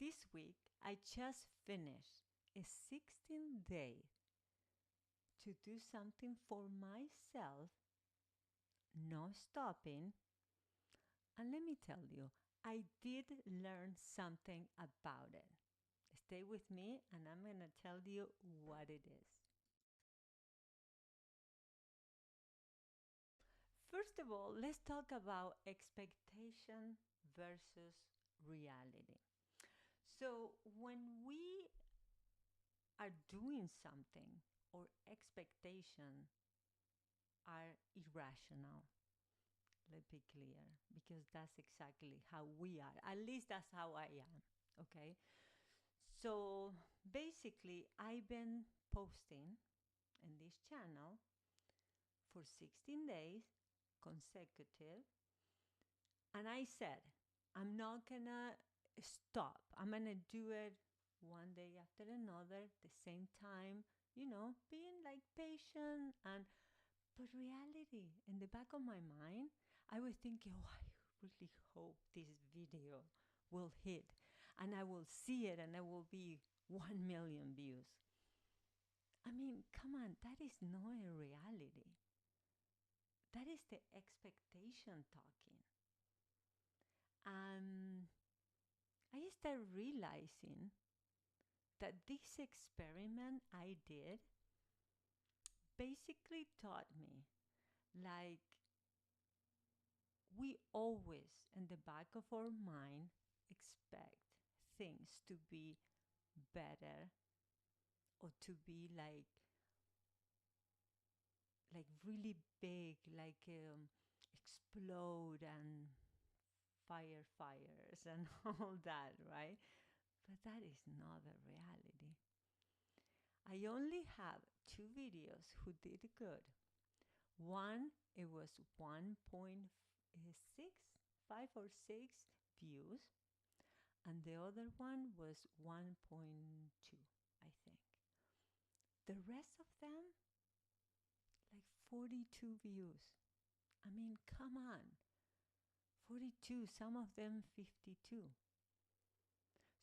this week, I just finished a 16 day to do something for myself, no stopping. And let me tell you, I did learn something about it. Stay with me and I'm going to tell you what it is. First of all, let's talk about expectation versus reality. So, when we are doing something, or expectation are irrational. Let's be clear, because that's exactly how we are. At least that's how I am. Okay. So basically, I've been posting in this channel for 16 days consecutive. And I said, I'm not gonna stop. I'm gonna do it one day after another, the same time, being like patient. But reality, in the back of my mind, I was thinking, oh, I really hope this video will hit and I will see it and it will be 1 million views. I mean, come on, that is not a reality. That is the expectation talking. And I started realizing that this experiment I did basically taught me, like, we always, in the back of our mind, expect things to be better or to be like really big, like explode and fires and all that, right? But that is not the reality. I only have 2 videos who did good. One, it was 1.6, 5 or 6 views, and the other one was 1.2, I think. The rest of them, like 42 views. I mean, come on. 42, some of them 52.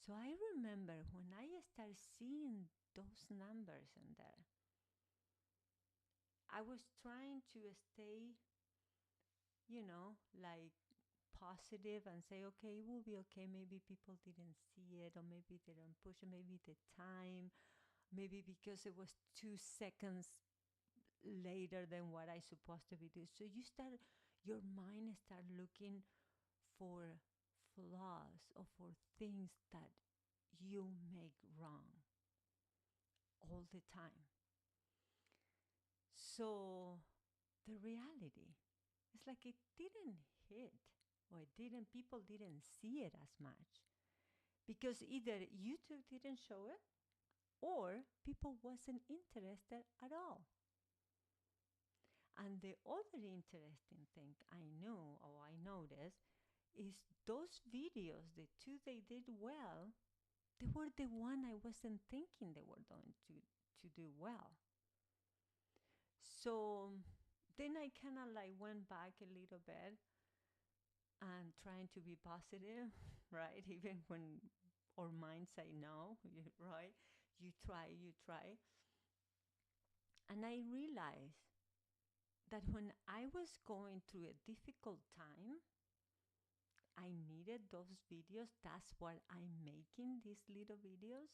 So I remember when I started seeing those numbers in there, I was trying to stay, like positive and say, okay, it will be okay. Maybe people didn't see it, or maybe they didn't push it, maybe the time, maybe because it was 2 seconds later than what I supposed to be doing. So your mind start looking for flaws or for things that you make wrong all the time. So the reality is like it didn't hit, or people didn't see it as much because either YouTube didn't show it or people wasn't interested at all. And the other interesting thing I noticed is those videos, the 2 they did well, they were the one I wasn't thinking they were going to do well. So then I kind of like went back a little bit and trying to be positive, right? Even when our minds say no, right? You try. And I realized that when I was going through a difficult time, I needed those videos. That's why I'm making these little videos.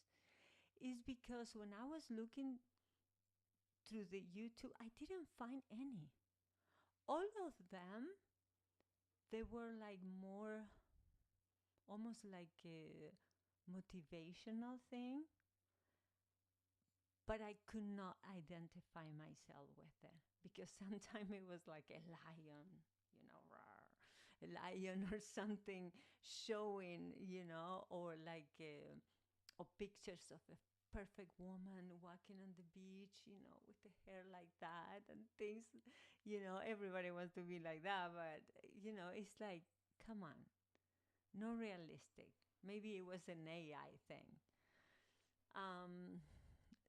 Is because when I was looking through the YouTube, I didn't find any. All of them, they were like more, almost like a motivational thing, but I could not identify myself with it because sometimes it was like a lion, rawr, a lion or something showing, or like or pictures of a perfect woman walking on the beach, with the hair like that and things, everybody wants to be like that, but, it's like, come on, not realistic. Maybe it was an AI thing.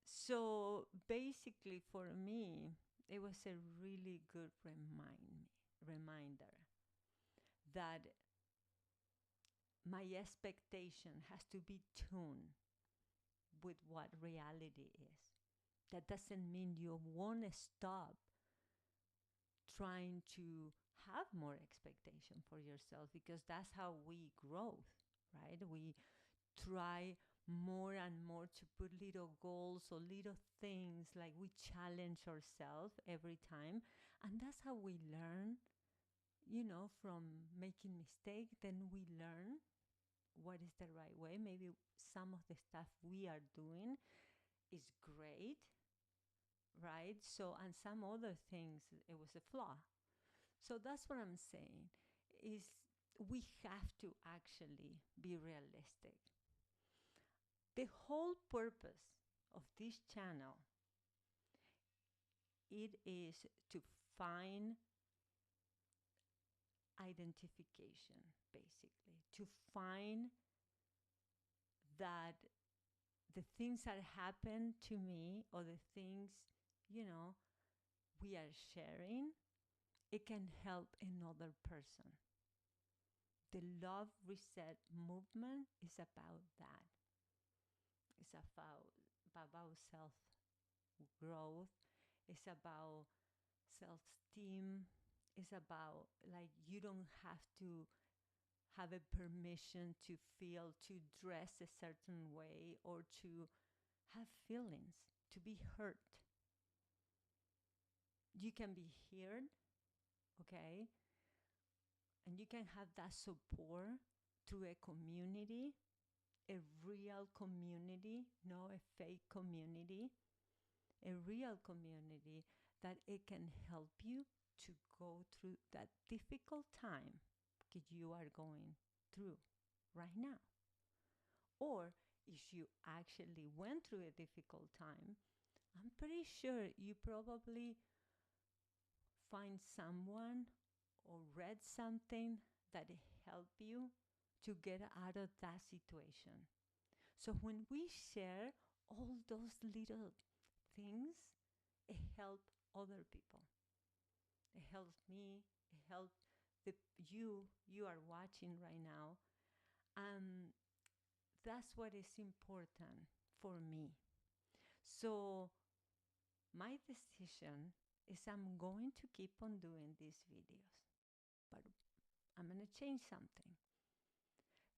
So basically, for me, it was a really good reminder that my expectation has to be tuned with what reality is. That doesn't mean you won't stop trying to have more expectation for yourself, because that's how we grow, right? We try more and more to put little goals or little things, like we challenge ourselves every time, and that's how we learn, from making mistakes. Then we learn what is the right way. Maybe some of the stuff we are doing is great, right? So, and some other things, it was a flaw. So that's what I'm saying, is we have to actually be realistic. The whole purpose of this channel, it is to find identification, basically, to find that the things that happen to me, or the things, you know, we are sharing, it can help another person. The Love Reset movement is about that. It's about self growth. It's about self esteem. It's about, like, you don't have to have a permission to feel, to dress a certain way, or to have feelings, to be hurt. You can be heard, okay? And you can have that support through a community, a real community, not a fake community, a real community that it can help you to go through that difficult time that you are going through right now. Or if you actually went through a difficult time, I'm pretty sure you probably find someone or read something that helped you to get out of that situation. So when we share all those little things, it helps other people. It helps me. It helps the you are watching right now. That's what is important for me. So my decision is I'm going to keep on doing these videos, but I'm going to change something.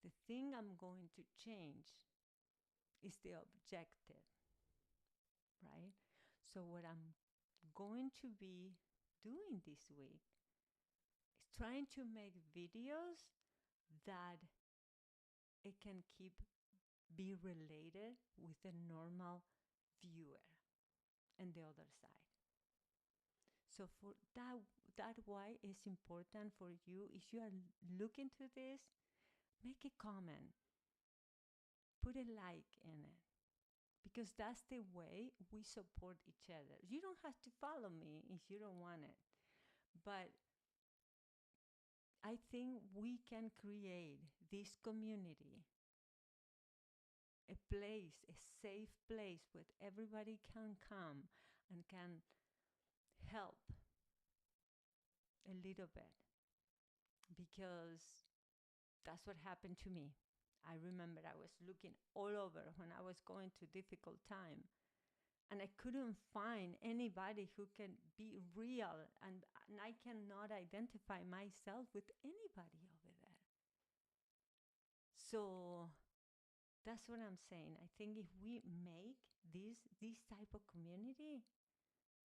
The thing I'm going to change is the objective, right? So what I'm going to be doing this week is trying to make videos that it can keep be related with a normal viewer and the other side. So for that why it's important for you, if you are looking to this, make a comment, put a like in it, because that's the way we support each other. You don't have to follow me if you don't want it, but I think we can create this community, a place, a safe place where everybody can come and can help a little bit, because that's what happened to me. I remember I was looking all over when I was going through difficult time, and I couldn't find anybody who can be real, and I cannot identify myself with anybody over there. So that's what I'm saying. I think if we make this type of community,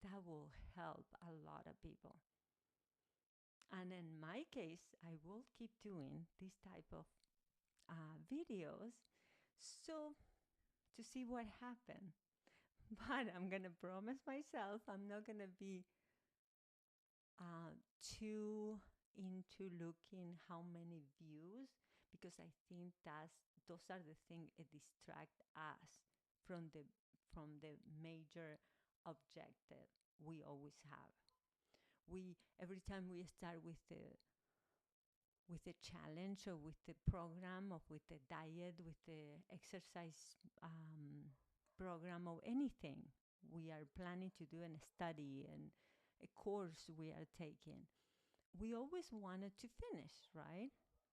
that will help a lot of people. And in my case, I will keep doing this type of videos, so to see what happens. But I'm gonna promise myself I'm not gonna be uh, too into looking how many views, because I think those are the things that distract us from the major objective we always have. We every time we start with the challenge, or with the program, or with the diet, with the exercise program, or anything we are planning to do, in a study and a course we are taking, we always wanted to finish, right?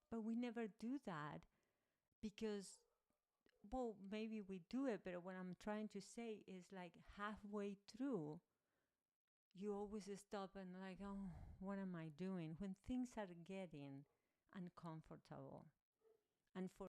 But we never do that because, well, maybe we do it, but what I'm trying to say is like halfway through, you always stop and like, oh, what am I doing? When things are getting uncomfortable. And for